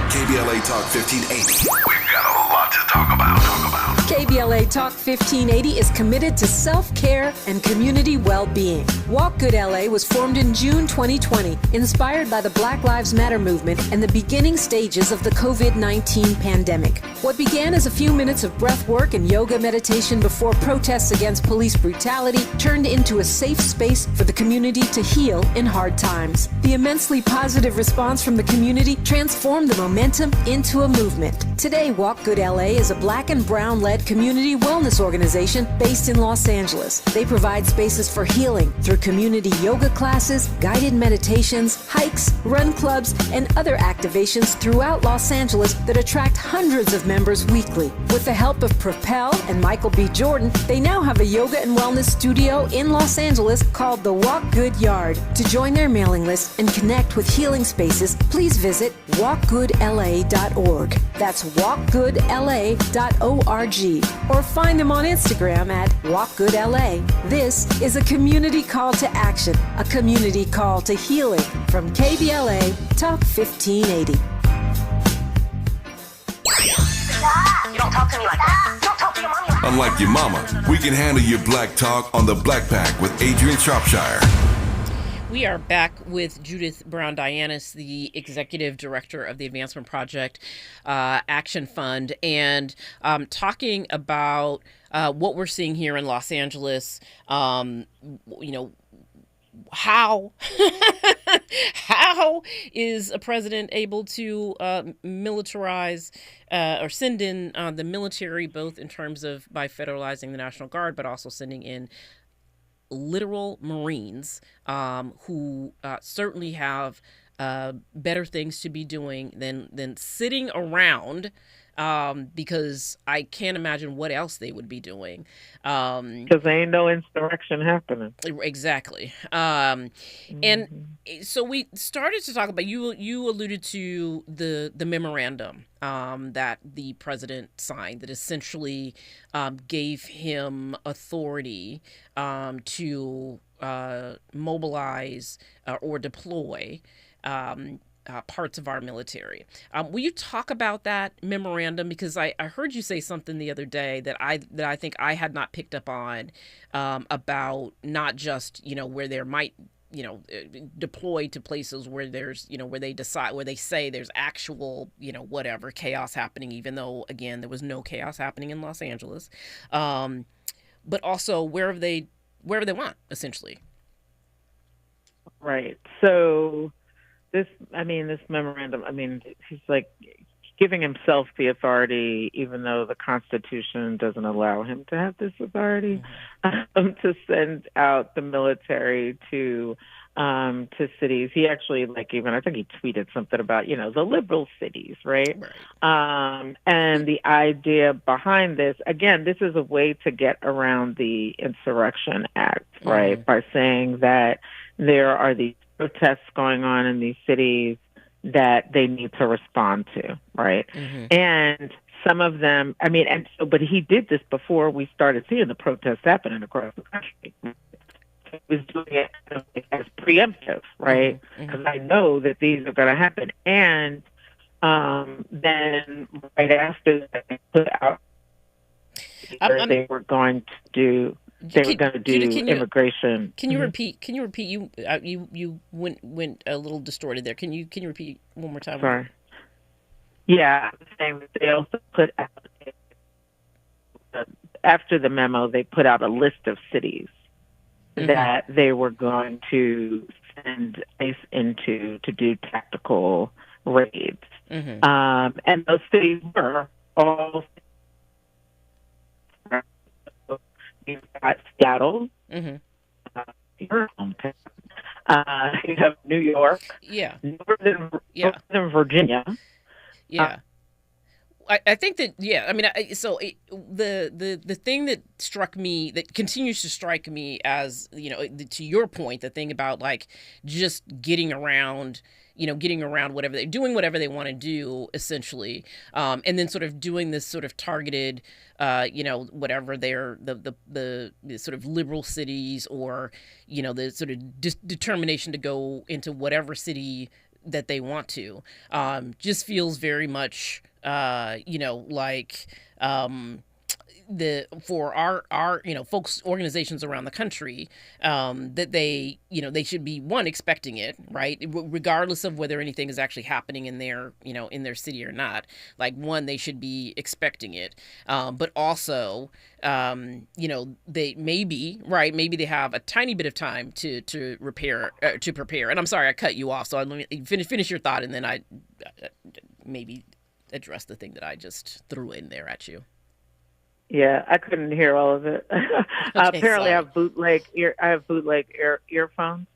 KBLA Talk 1580. We've got a lot to talk about. KBLA Talk 1580 is committed to self-care and community well-being. Walk Good LA was formed in June 2020, inspired by the Black Lives Matter movement and the beginning stages of the COVID-19 pandemic. What began as a few minutes of breath work and yoga meditation before protests against police brutality turned into a safe space for the community to heal in hard times. The immensely positive response from the community transformed the momentum into a movement. Today, Walk Good LA is a black and brown-led community wellness organization based in Los Angeles. They provide spaces for healing through community yoga classes, guided meditations, hikes, run clubs, and other activations throughout Los Angeles that attract hundreds of members weekly. With the help of Propel and Michael B. Jordan, they now have a yoga and wellness studio in Los Angeles called the Walk Good Yard. To join their mailing list and connect with healing spaces, please visit walkgoodla.org. That's walkgoodla.org. Or find them on Instagram at walkgoodla. This is a community call to action, a community call to healing from KBLA Talk 1580. You don't talk to me like that. Don't talk to your mommy like that. Unlike your mama, we can handle your black talk on the Black Pack with Adrianne Shropshire. We are back with Judith Brown-Dianis, the Executive Director of the Advancement Project Action Fund, and talking about what we're seeing here in Los Angeles, how is a president able to militarize or send in the military, both in terms of by federalizing the National Guard, but also sending in literal Marines who certainly have better things to be doing than sitting around, because I can't imagine what else they would be doing. Because there ain't no insurrection happening. Exactly. And so we started to talk about, you alluded to the memorandum that the president signed that essentially gave him authority to mobilize or deploy parts of our military. Will you talk about that memorandum? Because I heard you say something the other day that I think I had not picked up on, about not just, where there might, deploy to places where there's, where they say there's actual, whatever chaos happening, even though, again, there was no chaos happening in Los Angeles. But also wherever they want, essentially. Right. So this memorandum, he's like giving himself the authority, even though the Constitution doesn't allow him to have this authority, to send out the military to cities. He actually, I think he tweeted something about, the liberal cities, right? And the idea behind this, again, this is a way to get around the Insurrection Act, right? By saying that there are these protests going on in these cities that they need to respond to, right? And some of them, but he did this before we started seeing the protests happening across the country. He was doing it as preemptive, right? Because I know that these are going to happen. And then right after that, they put out they were going to do. they were going to do immigration. Can you repeat? Can you repeat? You went a little distorted there. Can you repeat one more time? Sorry. Yeah, I'm saying that they also put out, after the memo, they put out a list of cities that they were going to send ICE into to do tactical raids. And those cities were all, you've got Seattle, your hometown. You have New York, Northern Virginia. I think that, I mean, the thing that struck me, that continues to strike me as, to your point, the thing about like just getting around whatever they're doing, whatever they want to do, essentially, and then sort of doing this sort of targeted, whatever they're the sort of liberal cities, or the sort of determination to go into whatever city that they want to, just feels very much, like for our folks, organizations around the country, that they should be, one, expecting it, right, regardless of whether anything is actually happening in their in their city or not. Like, one, they should be expecting it, but also they maybe they have a tiny bit of time to prepare. And I'm sorry I cut you off, so let me finish your thought, and then I maybe address the thing that I just threw in there at you. Yeah, I couldn't hear all of it. Apparently, sorry. I have bootleg earphones.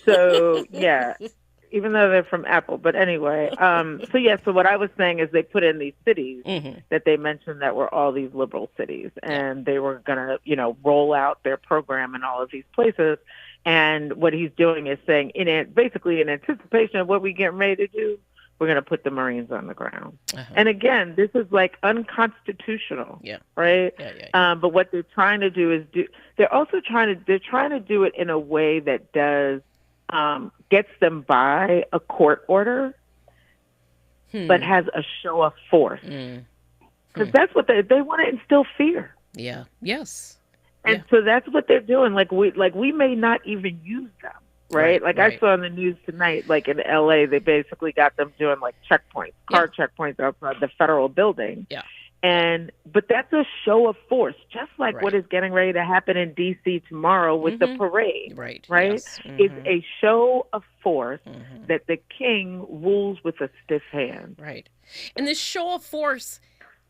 So yeah, even though they're from Apple. But anyway, so what I was saying is they put in these cities that they mentioned that were all these liberal cities, and they were gonna roll out their program in all of these places. And what he's doing is saying, basically in anticipation of what we get ready to do, we're going to put the Marines on the ground. And again, this is like unconstitutional, right? But what they're trying to do is they're trying to do it in a way that does, gets them by a court order, but has a show of force. Because that's what they want to instill fear. And so that's what they're doing. Like we may not even use them. Right? I saw in the news tonight, like in LA, they basically got them doing like checkpoints, car checkpoints outside the federal building. But that's a show of force, just like what is getting ready to happen in DC tomorrow with the parade. Right? Yes. It's a show of force that the king rules with a stiff hand. Right. And this show of force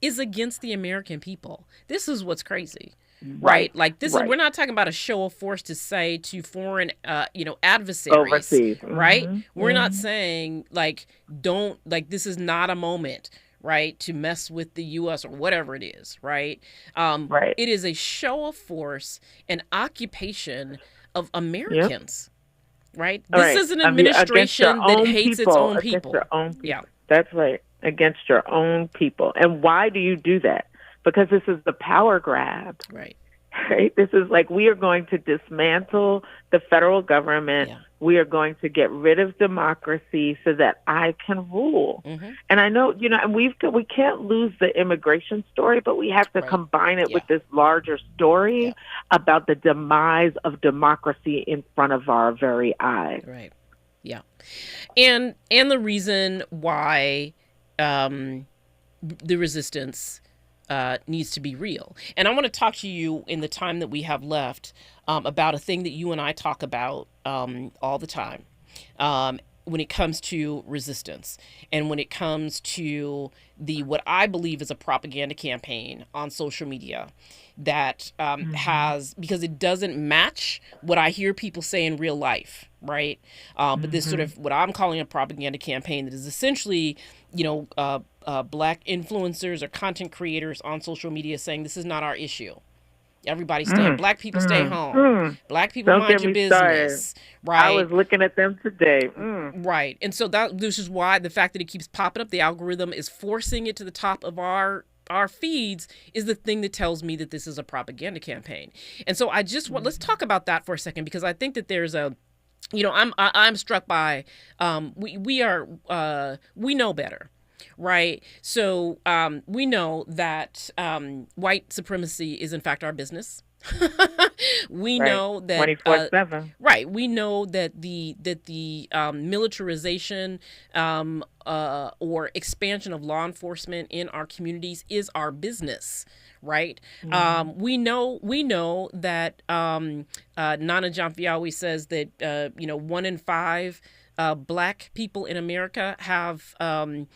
is against the American people. This is what's crazy. Right. Like this is, we're not talking about a show of force to say to foreign, adversaries, overseas. Right? We're not saying this is not a moment, right, to mess with the U.S. or whatever it is, right? It is a show of force and occupation of Americans, right? This is an administration that hates its own people. Yeah, that's right. Against your own people. And why do you do that? Because this is the power grab. Right? This is like, we are going to dismantle the federal government. We are going to get rid of democracy so that I can rule. And I know, and we can't lose the immigration story, but we have to combine it with this larger story about the demise of democracy in front of our very eyes. Right. Yeah. And the reason why the resistance needs to be real. And I want to talk to you in the time that we have left about a thing that you and I talk about all the time when it comes to resistance, and when it comes to what I believe is a propaganda campaign on social media that has, because it doesn't match what I hear people say in real life, right? But this sort of what I'm calling a propaganda campaign that is essentially, Black influencers or content creators on social media saying this is not our issue. Everybody stay. Black people stay home. Black people mind your business. Right. I was looking at them today. Right. And so this is why the fact that it keeps popping up, the algorithm is forcing it to the top of our feeds, is the thing that tells me that this is a propaganda campaign. And so I just want, let's talk about that for a second, because I think that there's I'm struck by we know better. Right. So we know that white supremacy is, in fact, our business. We know that 24/7. Right. We know that the militarization or expansion of law enforcement in our communities is our business. Right. Mm-hmm. We know that Nana Jamfiawi says that 1 in 5 Black people in America have an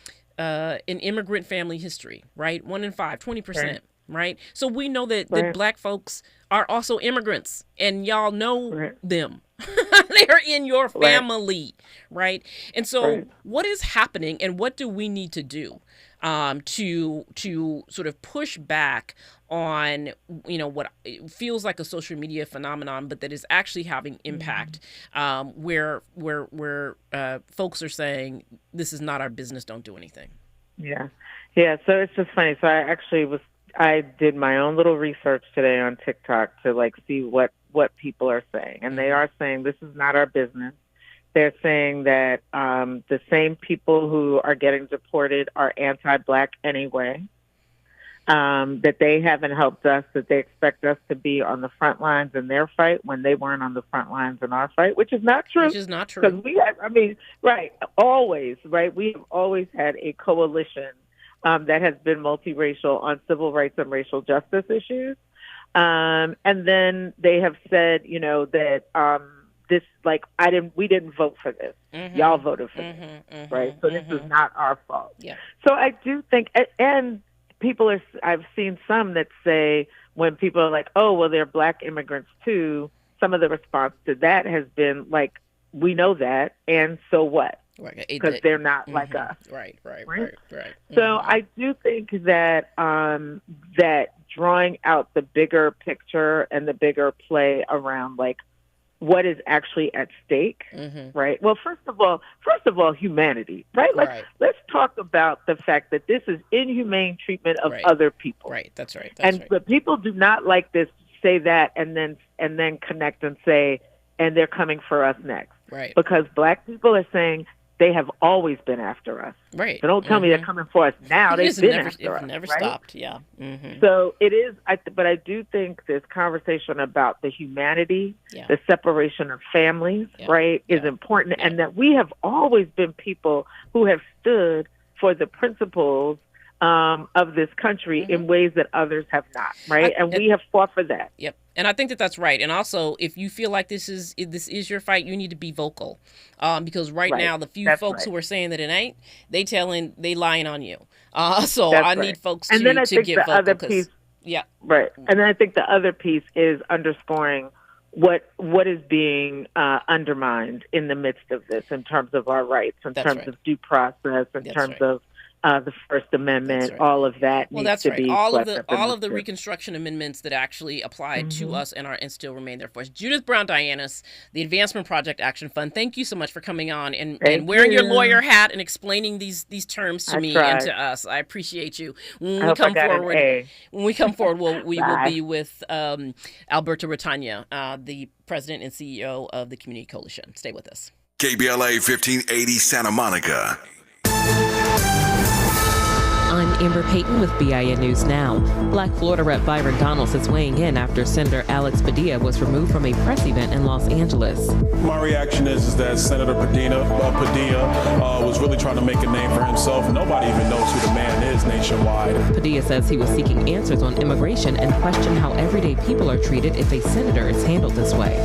immigrant family history. Right. 1 in 5, 20%. Right. So we know that Black folks are also immigrants, and y'all know them. They're in your family. Right. And so what is happening, and what do we need to do to sort of push back on what feels like a social media phenomenon, but that is actually having impact, where folks are saying this is not our business, don't do anything. Yeah. So it's just funny. So I did my own little research today on TikTok to see what people are saying, and they are saying this is not our business. They're saying that the same people who are getting deported are anti-Black anyway, that they haven't helped us, that they expect us to be on the front lines in their fight when they weren't on the front lines in our fight, which is not true. Because always, we have always had a coalition that has been multiracial on civil rights and racial justice issues. And then they have said, that we didn't vote for this. Mm-hmm. Y'all voted for this, right? So this is not our fault. Yeah. So I do think, and I've seen some that say when people are like, oh, well, they're Black immigrants too, some of the response to that has been like, we know that, and so what? Because they're not like us. Right. Mm-hmm. So I do think that that drawing out the bigger picture and the bigger play around what is actually at stake, right? Well, first of all, humanity, right? Let's talk about the fact that this is inhumane treatment of other people. Right. That's right. But people do not like this. Say that and then connect and say, and they're coming for us next. Right. Because Black people are saying they have always been after us. Right. So don't tell me they're coming for us now. They've been after us. It's never right? stopped. Yeah. Mm-hmm. So it is, but I do think this conversation about the humanity, the separation of families, is important. And that we have always been people who have stood for the principles of this country in ways that others have not, right? And we have fought for that. Yep. And I think that that's right. And also, if you feel like this is your fight, you need to be vocal, because right now the few folks who are saying that it ain't, they lying on you. So that's I need folks to give vocal. Other piece, right. And then I think the other piece is underscoring what is being undermined in the midst of this, in terms of our rights, in terms of due process, in terms of the First Amendment, all of that. Well, that's right. All of the Reconstruction amendments that actually applied to us and still remain there for us. Judith Brown Dianis, the Advancement Project Action Fund. Thank you so much for coming on and wearing your lawyer hat and explaining these terms to me and to us. I appreciate you. When we come forward, we will be with Alberto Retagna, the president and CEO of the Community Coalition. Stay with us. KBLA 1580 Santa Monica. I'm Amber Payton with BIN News Now. Black Florida Rep Byron Donalds is weighing in after Senator Alex Padilla was removed from a press event in Los Angeles. My reaction is that Senator Padilla was really trying to make a name for himself. Nobody even knows who the man is nationwide. Padilla says he was seeking answers on immigration and questioned how everyday people are treated if a senator is handled this way.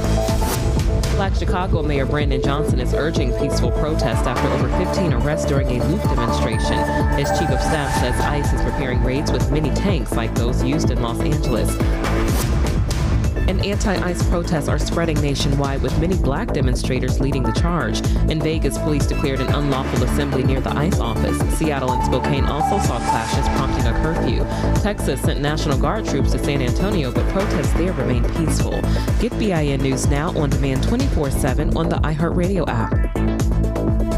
Black Chicago Mayor Brandon Johnson is urging peaceful protest after over 15 arrests during a loot demonstration. His chief of staff says ICE is preparing raids with mini tanks like those used in Los Angeles. And anti-ICE protests are spreading nationwide, with many Black demonstrators leading the charge. In Vegas, police declared an unlawful assembly near the ICE office. Seattle and Spokane also saw clashes, prompting a curfew. Texas sent National Guard troops to San Antonio, but protests there remained peaceful. Get BIN News Now on demand 24/7 on the iHeartRadio app.